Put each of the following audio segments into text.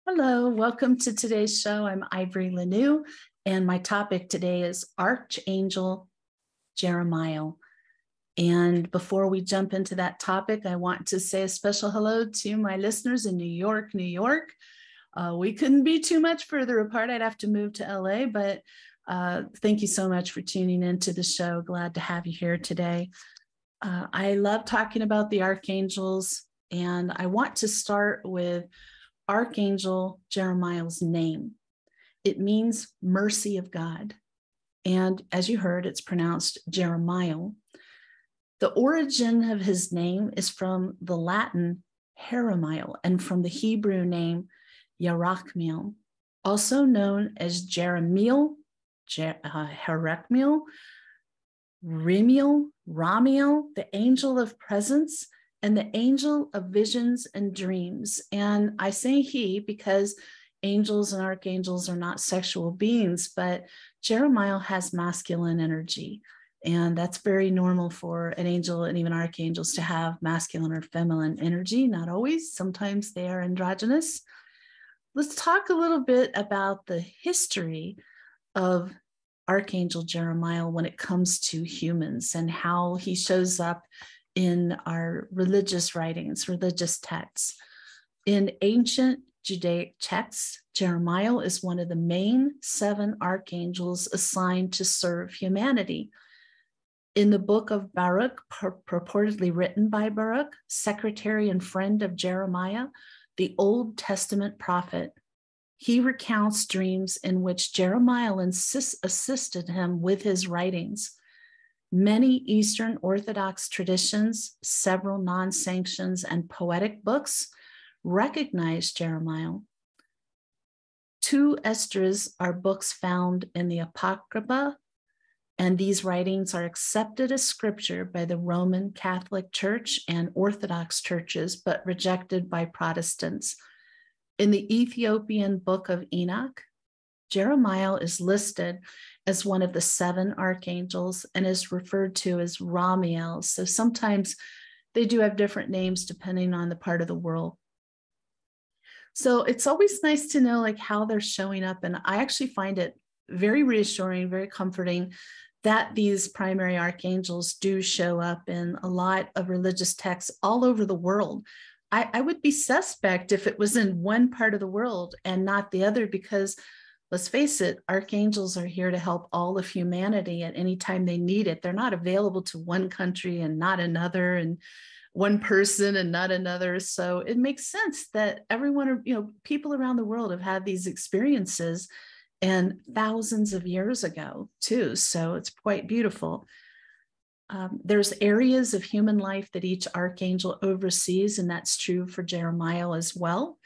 Hello, welcome to today's show. I'm Ivory LaNoue, and my topic today is Archangel Jeremiel. And before we jump into that topic, I want to say a special hello to my listeners in New York, New York. We couldn't be too much further apart. I'd have to move to LA, but thank you so much for tuning into the show. Glad to have you here today. I love talking about the archangels, and I want to start with Archangel Jeremiel's name. It means mercy of God. And as you heard, it's pronounced Jeremiel. The origin of his name is from the Latin Jeremiel and from the Hebrew name Yerachmiel, also known as Jeremiel, Herachmiel, Ramiel, the angel of presence, and the angel of visions and dreams. And I say he because angels and archangels are not sexual beings, but Jeremiel has masculine energy. And that's very normal for an angel and even archangels to have masculine or feminine energy. Not always, sometimes they are androgynous. Let's talk a little bit about the history of Archangel Jeremiel when it comes to humans and how he shows up in our religious writings, religious texts. In ancient Judaic texts, Jeremiel is one of the main 7 archangels assigned to serve humanity. In the book of Baruch, purportedly written by Baruch, secretary and friend of Jeremiah, the Old Testament prophet, he recounts dreams in which Jeremiel assisted him with his writings. Many Eastern Orthodox traditions, several non-sanctions and poetic books recognize Jeremiel. 2 Esdras are books found in the Apocrypha, and these writings are accepted as scripture by the Roman Catholic Church and Orthodox churches, but rejected by Protestants. In the Ethiopian Book of Enoch, Jeremiel is listed as one of the 7 archangels and is referred to as Ramiel. So sometimes they do have different names depending on the part of the world. So it's always nice to know like how they're showing up. And I actually find it very reassuring, very comforting that these primary archangels do show up in a lot of religious texts all over the world. I would be suspect if it was in one part of the world and not the other, because let's face it, archangels are here to help all of humanity at any time they need it. They're not available to one country and not another, and one person and not another. So it makes sense that everyone, people around the world have had these experiences, and thousands of years ago too. So it's quite beautiful. There's areas of human life that each archangel oversees, and that's true for Jeremiel as well.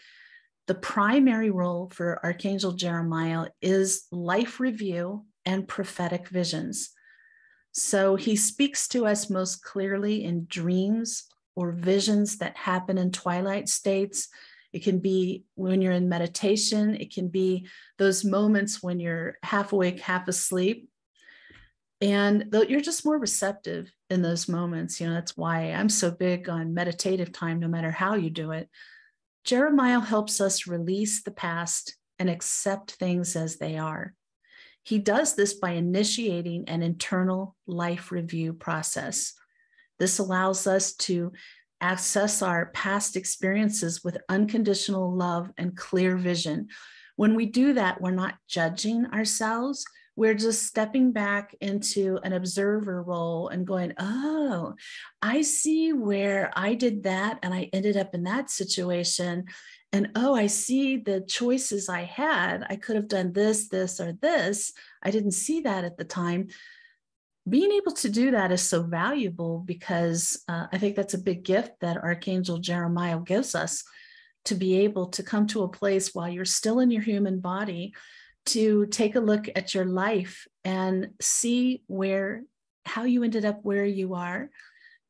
The primary role for Archangel Jeremiel is life review and prophetic visions. So he speaks to us most clearly in dreams or visions that happen in twilight states. It can be when you're in meditation. It can be those moments when you're half awake, half asleep. And you're just more receptive in those moments. That's why I'm so big on meditative time, no matter how you do it. Jeremiel helps us release the past and accept things as they are. He does this by initiating an internal life review process. This allows us to access our past experiences with unconditional love and clear vision. When we do that, we're not judging ourselves. We're just stepping back into an observer role and going, oh, I see where I did that and I ended up in that situation. And oh, I see the choices I had. I could have done this, this, or this. I didn't see that at the time. Being able to do that is so valuable because I think that's a big gift that Archangel Jeremiel gives us, to be able to come to a place while you're still in your human body to take a look at your life and see how you ended up where you are,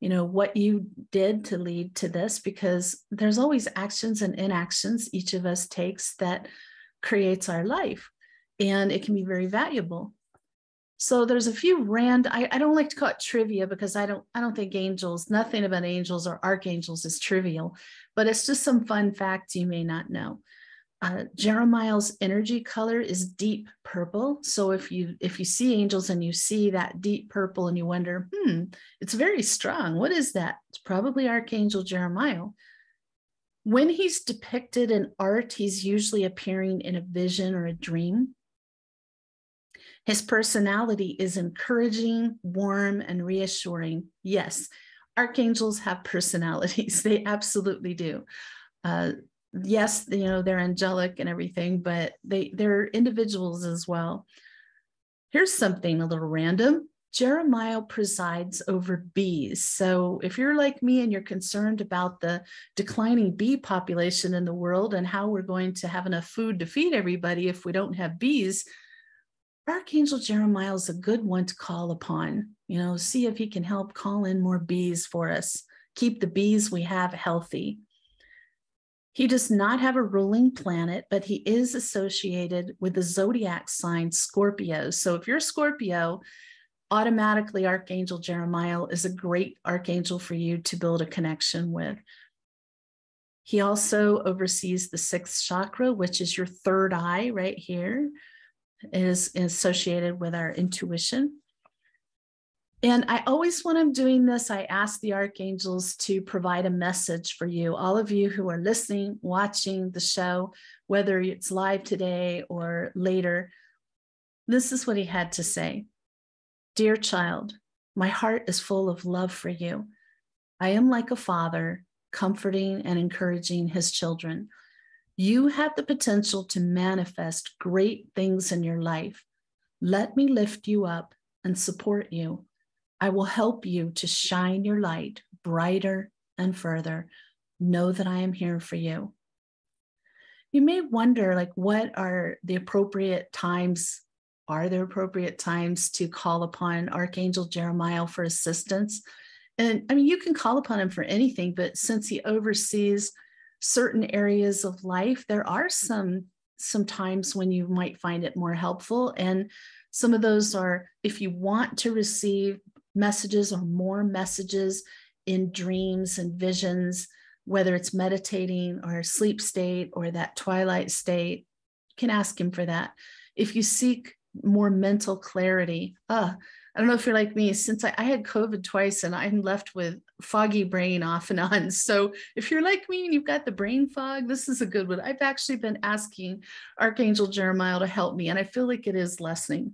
what you did to lead to this, because there's always actions and inactions each of us takes that creates our life, and it can be very valuable. So there's a few I don't like to call it trivia, because I don't think nothing about angels or archangels is trivial, but it's just some fun facts you may not know. Jeremiel's energy color is deep purple. So if you see angels and you see that deep purple and you wonder, it's very strong. What is that? It's probably Archangel Jeremiel. When he's depicted in art, he's usually appearing in a vision or a dream. His personality is encouraging, warm, and reassuring. Yes, archangels have personalities. They absolutely do. Yes, they're angelic and everything, but they're individuals as well. Here's something a little random. Jeremiel presides over bees. So if you're like me and you're concerned about the declining bee population in the world and how we're going to have enough food to feed everybody if we don't have bees, Archangel Jeremiel is a good one to call upon. See if he can help call in more bees for us, keep the bees we have healthy. He does not have a ruling planet, but he is associated with the zodiac sign Scorpio. So if you're Scorpio, automatically Archangel Jeremiel is a great archangel for you to build a connection with. He also oversees the sixth chakra, which is your third eye right here. It is associated with our intuition. And I always, when I'm doing this, I ask the archangels to provide a message for you, all of you who are listening, watching the show, whether it's live today or later. This is what he had to say. Dear child, my heart is full of love for you. I am like a father, comforting and encouraging his children. You have the potential to manifest great things in your life. Let me lift you up and support you. I will help you to shine your light brighter and further. Know that I am here for you. You may wonder, what are the appropriate times? Are there appropriate times to call upon Archangel Jeremiel for assistance? And you can call upon him for anything, but since he oversees certain areas of life, there are some times when you might find it more helpful. And some of those are if you want to receive messages or more messages in dreams and visions, whether it's meditating or sleep state or that twilight state, you can ask him for that. If you seek more mental clarity, I don't know if you're like me, since I had COVID twice and I'm left with foggy brain off and on. So if you're like me and you've got the brain fog, this is a good one. I've actually been asking Archangel Jeremiel to help me, and I feel like it is lessening.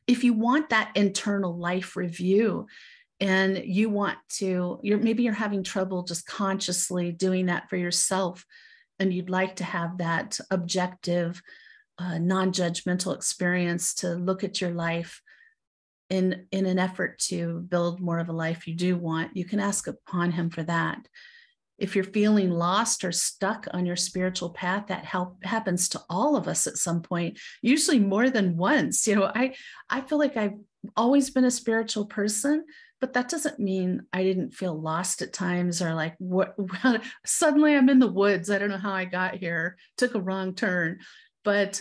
If you want that internal life review and you want to, maybe you're having trouble just consciously doing that for yourself, and you'd like to have that objective, non-judgmental experience to look at your life in an effort to build more of a life you do want, you can ask upon him for that. If you're feeling lost or stuck on your spiritual path, that happens to all of us at some point, usually more than once. I feel like I've always been a spiritual person, but that doesn't mean I didn't feel lost at times or suddenly I'm in the woods. I don't know how I got here, took a wrong turn. But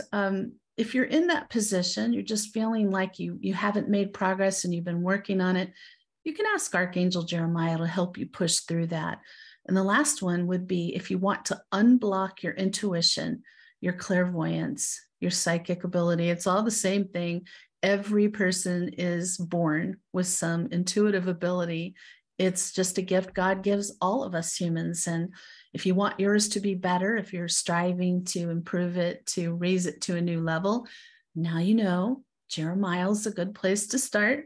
if you're in that position, you're just feeling like you haven't made progress and you've been working on it, you can ask Archangel Jeremiel to help you push through that. And the last one would be if you want to unblock your intuition, your clairvoyance, your psychic ability. It's all the same thing. Every person is born with some intuitive ability. It's just a gift God gives all of us humans. And if you want yours to be better, if you're striving to improve it, to raise it to a new level, now you know Jeremiel's a good place to start.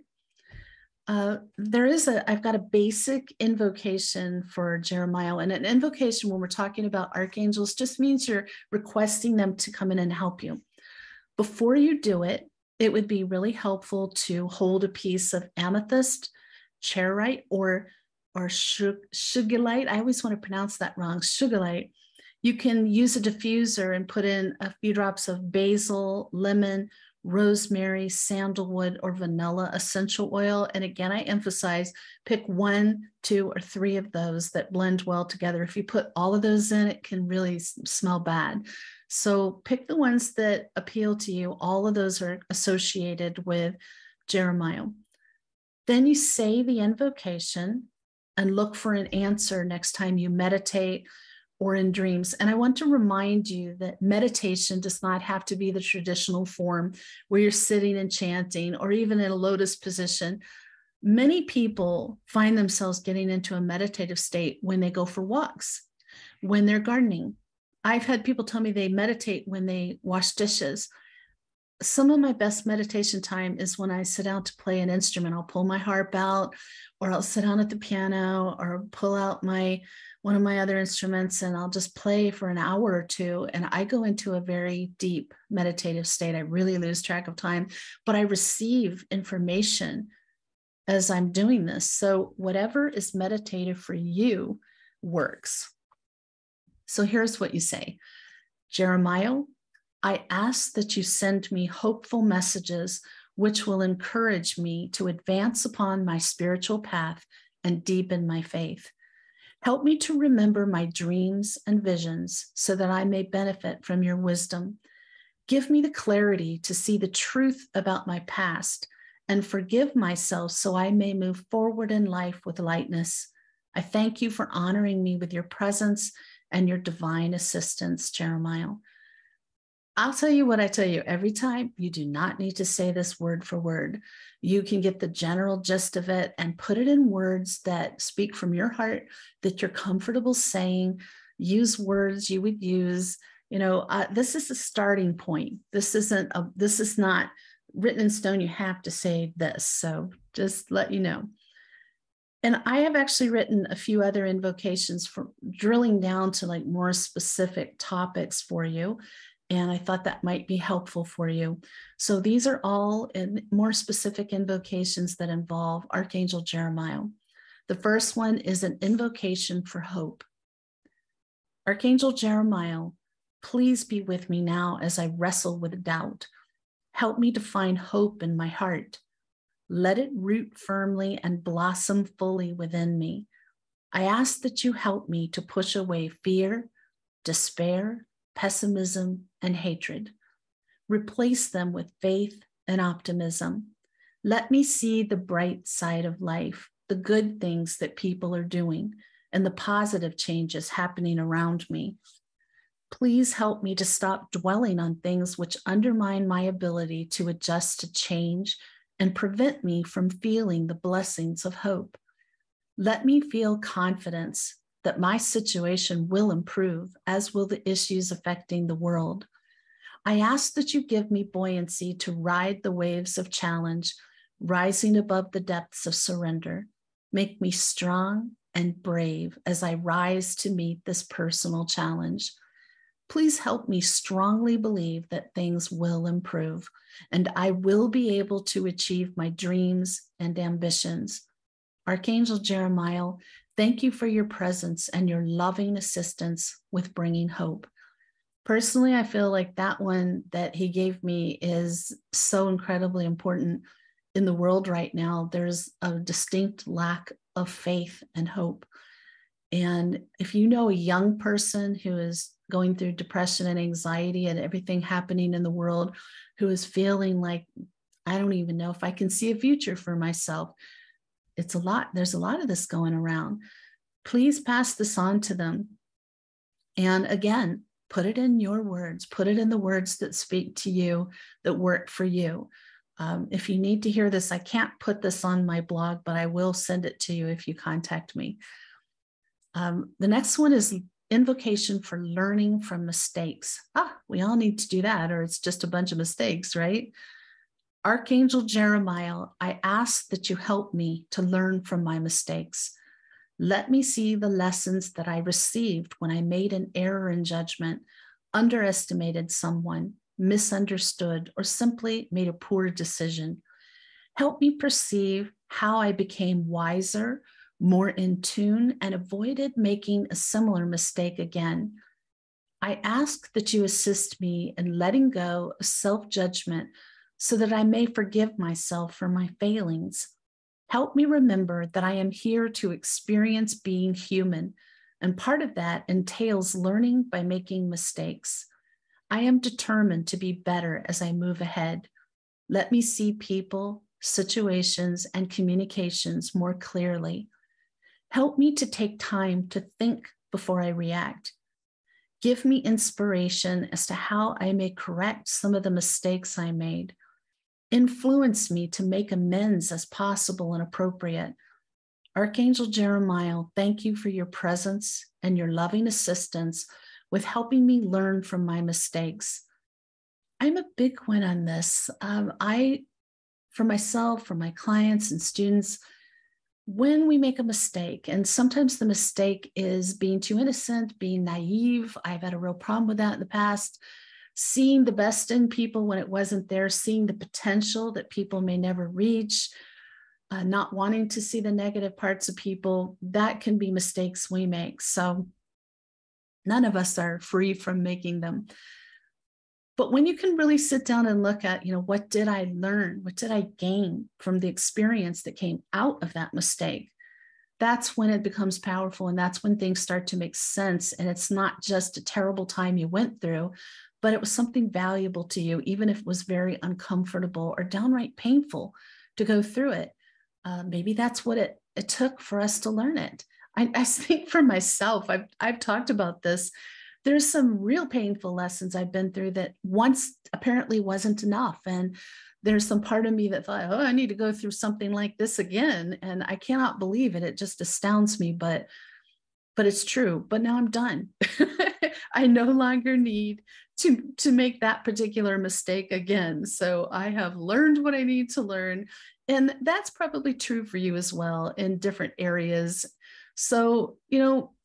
I've got a basic invocation for Jeremiel, and an invocation when we're talking about archangels just means you're requesting them to come in and help you. Before you do it, it would be really helpful to hold a piece of amethyst, chairite, or sugilite. I always want to pronounce that wrong, sugilite. You can use a diffuser and put in a few drops of basil, lemon, rosemary, sandalwood, or vanilla essential oil. And again, I emphasize, pick 1, 2, or 3 of those that blend well together. If you put all of those in, it can really smell bad. So pick the ones that appeal to you. All of those are associated with Jeremiel. Then you say the invocation and look for an answer next time you meditate or in dreams. And I want to remind you that meditation does not have to be the traditional form where you're sitting and chanting or even in a lotus position. Many people find themselves getting into a meditative state when they go for walks, when they're gardening. I've had people tell me they meditate when they wash dishes. Some of my best meditation time is when I sit down to play an instrument. I'll pull my harp out, or I'll sit down at the piano, or pull out one of my other instruments, and I'll just play for an hour or two. And I go into a very deep meditative state. I really lose track of time, but I receive information as I'm doing this. So whatever is meditative for you works. So here's what you say. Jeremiel, I ask that you send me hopeful messages which will encourage me to advance upon my spiritual path and deepen my faith. Help me to remember my dreams and visions so that I may benefit from your wisdom. Give me the clarity to see the truth about my past and forgive myself so I may move forward in life with lightness. I thank you for honoring me with your presence and your divine assistance, Jeremiel. I'll tell you what I tell you every time. You do not need to say this word for word. You can get the general gist of it and put it in words that speak from your heart, that you're comfortable saying. Use words you would use. This is a starting point. This is not written in stone. You have to say this. So just let you know. And I have actually written a few other invocations for drilling down to like more specific topics for you. And I thought that might be helpful for you. So these are all in more specific invocations that involve Archangel Jeremiel. The first one is an invocation for hope. Archangel Jeremiel, please be with me now as I wrestle with doubt. Help me to find hope in my heart. Let it root firmly and blossom fully within me. I ask that you help me to push away fear, despair, pessimism, and hatred. Replace them with faith and optimism. Let me see the bright side of life, the good things that people are doing, and the positive changes happening around me. Please help me to stop dwelling on things which undermine my ability to adjust to change and prevent me from feeling the blessings of hope. Let me feel confidence that my situation will improve, as will the issues affecting the world. I ask that you give me buoyancy to ride the waves of challenge, rising above the depths of surrender. Make me strong and brave as I rise to meet this personal challenge. Please help me strongly believe that things will improve and I will be able to achieve my dreams and ambitions. Archangel Jeremiel, thank you for your presence and your loving assistance with bringing hope. Personally, I feel like that one that he gave me is so incredibly important in the world right now. There's a distinct lack of faith and hope. And if you know a young person who is going through depression and anxiety and everything happening in the world, who is feeling like, I don't even know if I can see a future for myself. It's a lot. There's a lot of this going around. Please pass this on to them. And again, put it in your words, put it in the words that speak to you, that work for you. If you need to hear this, I can't put this on my blog, but I will send it to you if you contact me. The next one is invocation for learning from mistakes. We all need to do that, or it's just a bunch of mistakes, right? Archangel Jeremiel, I ask that you help me to learn from my mistakes. Let me see the lessons that I received when I made an error in judgment, underestimated someone, misunderstood, or simply made a poor decision. Help me perceive how I became wiser, more in tune, and avoided making a similar mistake again. I ask that you assist me in letting go of self-judgment so that I may forgive myself for my failings. Help me remember that I am here to experience being human, and part of that entails learning by making mistakes. I am determined to be better as I move ahead. Let me see people, situations, and communications more clearly. Help me to take time to think before I react. Give me inspiration as to how I may correct some of the mistakes I made. Influence me to make amends as possible and appropriate. Archangel Jeremiel, thank you for your presence and your loving assistance with helping me learn from my mistakes. I'm a big one on this. For myself, for my clients and students, when we make a mistake, and sometimes the mistake is being too innocent, being naive. I've had a real problem with that in the past. Seeing the best in people when it wasn't there, seeing the potential that people may never reach, not wanting to see the negative parts of people, that can be mistakes we make. So none of us are free from making them. But when you can really sit down and look at, what did I learn? What did I gain from the experience that came out of that mistake? That's when it becomes powerful. And that's when things start to make sense. And it's not just a terrible time you went through, but it was something valuable to you, even if it was very uncomfortable or downright painful to go through it. Maybe that's what it took for us to learn it. I think for myself, I've talked about this. There's some real painful lessons I've been through that once apparently wasn't enough. And there's some part of me that thought, I need to go through something like this again. And I cannot believe it. It just astounds me, but it's true. But now I'm done. I no longer need to make that particular mistake again. So I have learned what I need to learn. And that's probably true for you as well in different areas. So,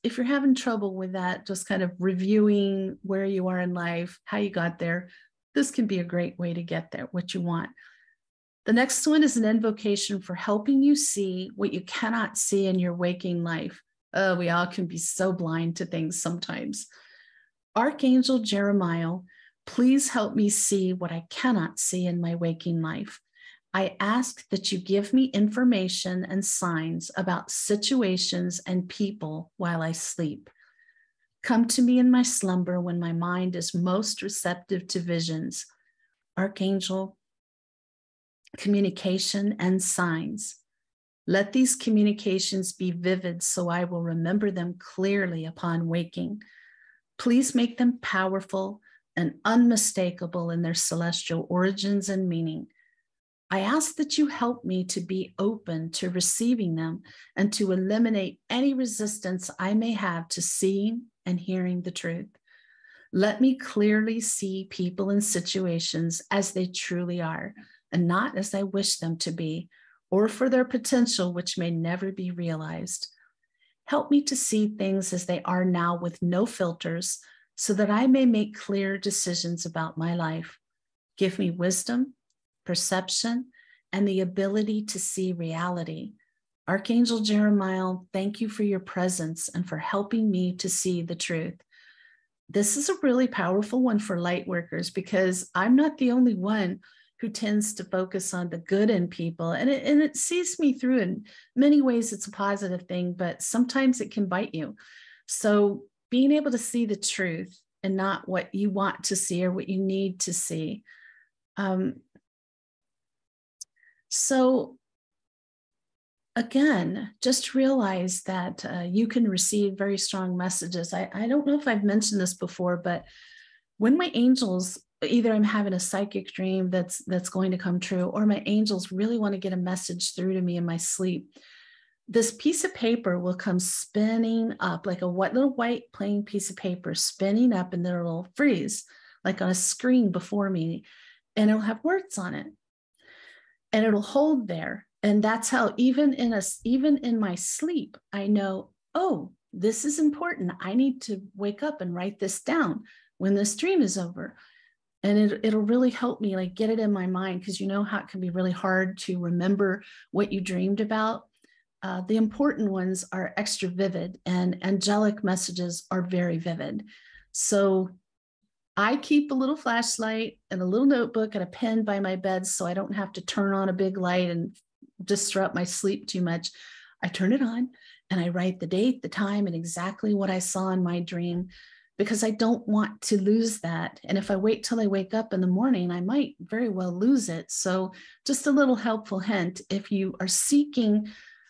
if you're having trouble with that, just kind of reviewing where you are in life, how you got there, this can be a great way to get there, what you want. The next one is an invocation for helping you see what you cannot see in your waking life. We all can be so blind to things sometimes. Archangel Jeremiel, please help me see what I cannot see in my waking life. I ask that you give me information and signs about situations and people while I sleep. Come to me in my slumber when my mind is most receptive to visions. Archangel, communication and signs. Let these communications be vivid so I will remember them clearly upon waking. Please make them powerful and unmistakable in their celestial origins and meaning. I ask that you help me to be open to receiving them and to eliminate any resistance I may have to seeing and hearing the truth. Let me clearly see people and situations as they truly are, and not as I wish them to be, or for their potential, which may never be realized. Help me to see things as they are now with no filters, so that I may make clear decisions about my life. Give me wisdom, perception, and the ability to see reality. Archangel Jeremiel, thank you for your presence and for helping me to see the truth. This is a really powerful one for light workers because I'm not the only one who tends to focus on the good in people. And it sees me through. In many ways, it's a positive thing, but sometimes it can bite you. So being able to see the truth and not what you want to see or what you need to see. So again, just realize that you can receive very strong messages. I don't know if I've mentioned this before, but when my angels, either I'm having a psychic dream that's going to come true, or my angels really want to get a message through to me in my sleep, this piece of paper will come spinning up like a little white plain piece of paper spinning up, and then it'll freeze like on a screen before me, and it'll have words on it, and it'll hold there. And that's how even in my sleep, I know, oh, this is important. I need to wake up and write this down when this dream is over. And it'll really help me like get it in my mind, because you know how it can be really hard to remember what you dreamed about. The important ones are extra vivid, and angelic messages are very vivid. So I keep a little flashlight and a little notebook and a pen by my bed so I don't have to turn on a big light and disrupt my sleep too much. I turn it on and I write the date, the time, and exactly what I saw in my dream, because I don't want to lose that. And if I wait till I wake up in the morning, I might very well lose it. So just a little helpful hint, if you are seeking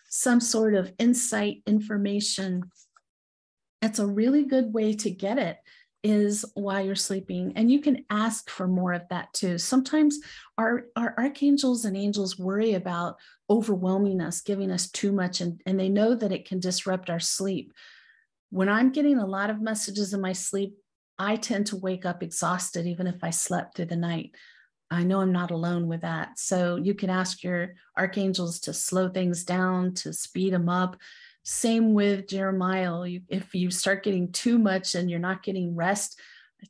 some sort of insight, information, it's a really good way to get it. is while you're sleeping. And you can ask for more of that too. Sometimes our archangels and angels worry about overwhelming us, giving us too much, and they know that it can disrupt our sleep. When I'm getting a lot of messages in my sleep, I tend to wake up exhausted, even if I slept through the night. I know I'm not alone with that. So you can ask your archangels to slow things down, to speed them up. Same with Jeremiel. If you start getting too much and you're not getting rest,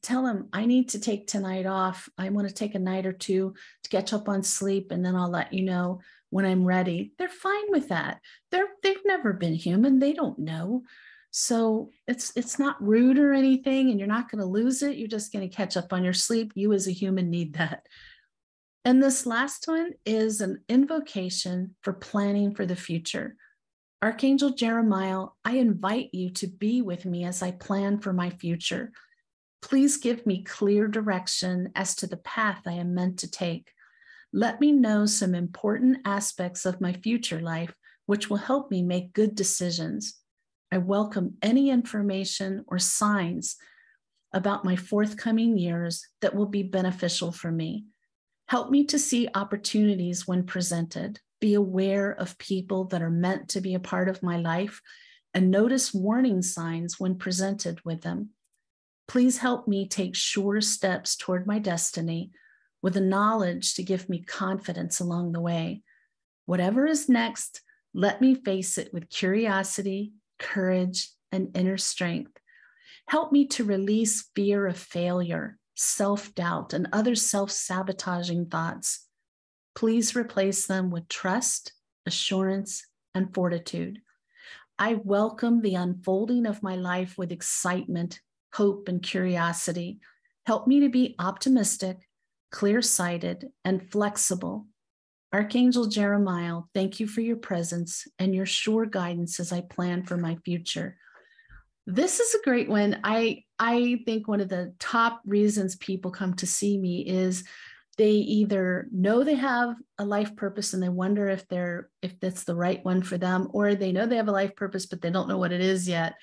tell him, I need to take tonight off. I want to take a night or two to catch up on sleep, and then I'll let you know when I'm ready. They're fine with that. They've never been human. They don't know. So it's not rude or anything, and you're not going to lose it. You're just going to catch up on your sleep. You as a human need that. And this last one is an invocation for planning for the future. Archangel Jeremiel, I invite you to be with me as I plan for my future. Please give me clear direction as to the path I am meant to take. Let me know some important aspects of my future life, which will help me make good decisions. I welcome any information or signs about my forthcoming years that will be beneficial for me. Help me to see opportunities when presented, be aware of people that are meant to be a part of my life, and notice warning signs when presented with them. Please help me take sure steps toward my destiny with the knowledge to give me confidence along the way. Whatever is next, let me face it with curiosity, courage, and inner strength. Help me to release fear of failure, self-doubt, and other self-sabotaging thoughts. Please replace them with trust, assurance, and fortitude. I welcome the unfolding of my life with excitement, hope, and curiosity. Help me to be optimistic, clear-sighted, and flexible. Archangel Jeremiel, thank you for your presence and your sure guidance as I plan for my future. This is a great one. I think one of the top reasons people come to see me is they either know they have a life purpose and they wonder if that's the right one for them, or they know they have a life purpose, but they don't know what it is yet,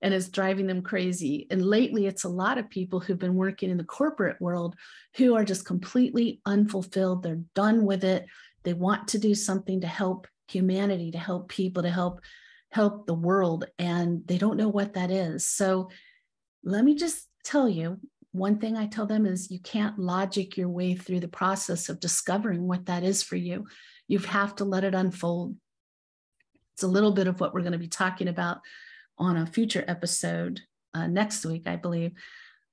and it's driving them crazy. And lately, it's a lot of people who've been working in the corporate world who are just completely unfulfilled. They're done with it. They want to do something to help humanity, to help people, to help the world, and they don't know what that is. So let me just tell you, one thing I tell them is you can't logic your way through the process of discovering what that is for you. You have to let it unfold. It's a little bit of what we're going to be talking about on a future episode next week, I believe.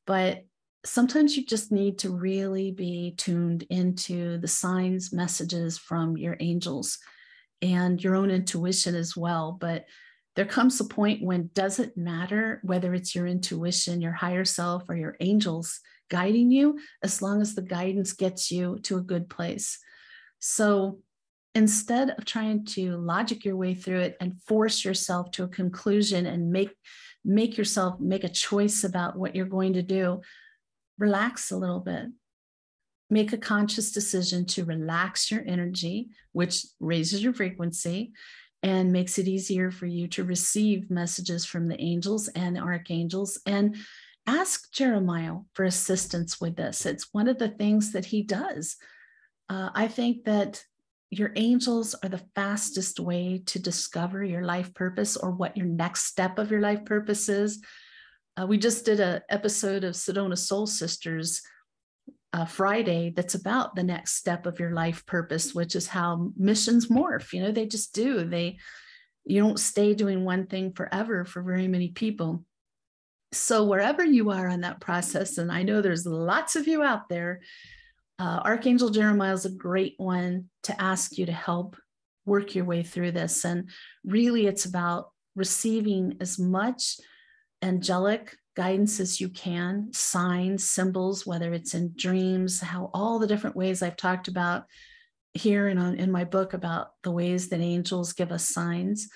But sometimes you just need to really be tuned into the signs, messages from your angels and your own intuition as well. But there comes a point when does it matter whether it's your intuition, your higher self, or your angels guiding you, as long as the guidance gets you to a good place. So instead of trying to logic your way through it and force yourself to a conclusion and make yourself make a choice about what you're going to do, relax a little bit. Make a conscious decision to relax your energy, which raises your frequency and makes it easier for you to receive messages from the angels and archangels. And ask Jeremiel for assistance with this. It's one of the things that he does. I think that your angels are the fastest way to discover your life purpose or what your next step of your life purpose is. We just did an episode of Sedona Soul Sisters Friday that's about the next step of your life purpose, which is how missions morph. You know, they just do. You don't stay doing one thing forever for very many people. So wherever you are on that process, and I know there's lots of you out there, Archangel Jeremiel is a great one to ask you to help work your way through this. And really, it's about receiving as much angelic guidance as you can, signs, symbols, whether it's in dreams, how all the different ways I've talked about here in my book about the ways that angels give us signs.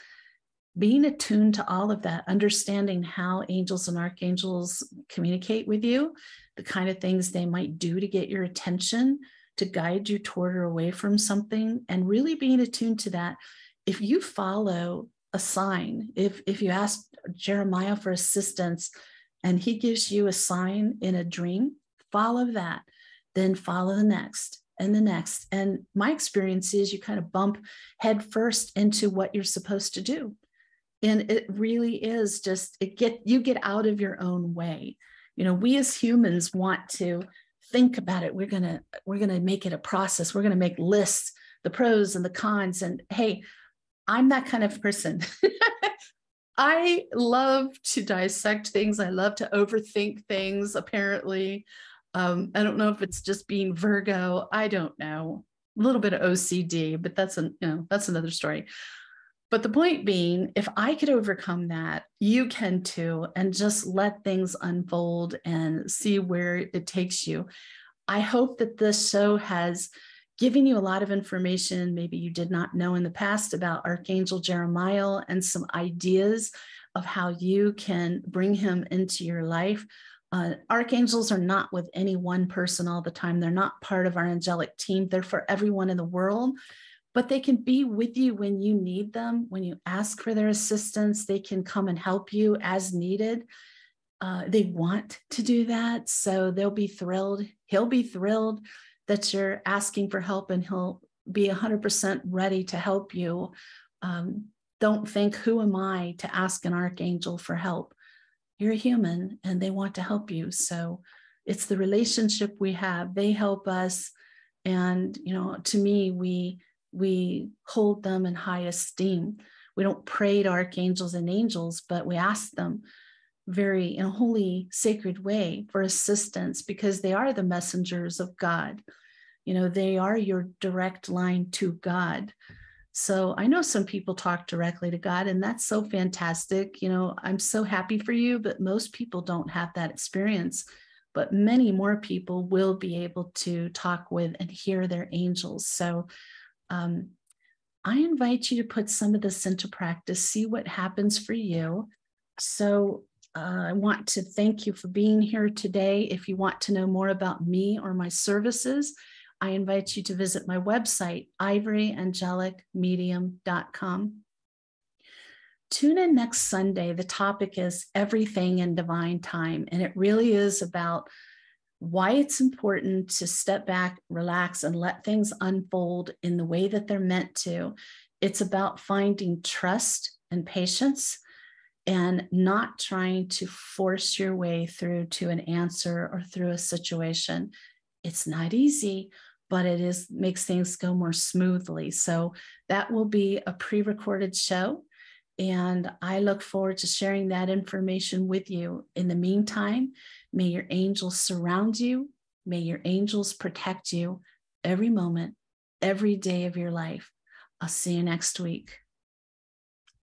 Being attuned to all of that, understanding how angels and archangels communicate with you, the kind of things they might do to get your attention, to guide you toward or away from something, and really being attuned to that. If you follow a sign, if you ask Jeremiel for assistance and he gives you a sign in a dream, follow that, then follow the next and the next. And my experience is you kind of bump head first into what you're supposed to do. And it really is just, you get out of your own way. You know, we as humans want to think about it. We're going to make it a process. We're going to make lists, the pros and the cons. And hey, I'm that kind of person. I love to dissect things. I love to overthink things, apparently. I don't know if it's just being Virgo. I don't know. A little bit of OCD, but that's another story. But the point being, if I could overcome that, you can too, and just let things unfold and see where it takes you. I hope that this show has given you a lot of information maybe you did not know in the past about Archangel Jeremiel, and some ideas of how you can bring him into your life. Archangels are not with any one person all the time. They're not part of our angelic team. They're for everyone in the world, but they can be with you when you need them. When you ask for their assistance, they can come and help you as needed. They want to do that. So they'll be thrilled. He'll be thrilled that you're asking for help, and he'll be 100% ready to help you. Don't think, who am I to ask an archangel for help? You're a human and they want to help you. So it's the relationship we have. They help us. And, you know, to me, we hold them in high esteem. We don't pray to archangels and angels, but we ask them in a holy, sacred way for assistance, because they are the messengers of God. You know, they are your direct line to God. So I know some people talk directly to God, and that's so fantastic. You know, I'm so happy for you, but most people don't have that experience. But many more people will be able to talk with and hear their angels. So I invite you to put some of this into practice, see what happens for you. So I want to thank you for being here today. If you want to know more about me or my services, I invite you to visit my website, ivoryangelicmedium.com. Tune in next Sunday. The topic is everything in divine time. And it really is about why it's important to step back, relax, and let things unfold in the way that they're meant to. It's about finding trust and patience, and not trying to force your way through to an answer or through a situation. It's not easy, but it makes things go more smoothly. So that will be a pre-recorded show, and I look forward to sharing that information with you. In the meantime, may your angels surround you. May your angels protect you every moment, every day of your life. I'll see you next week.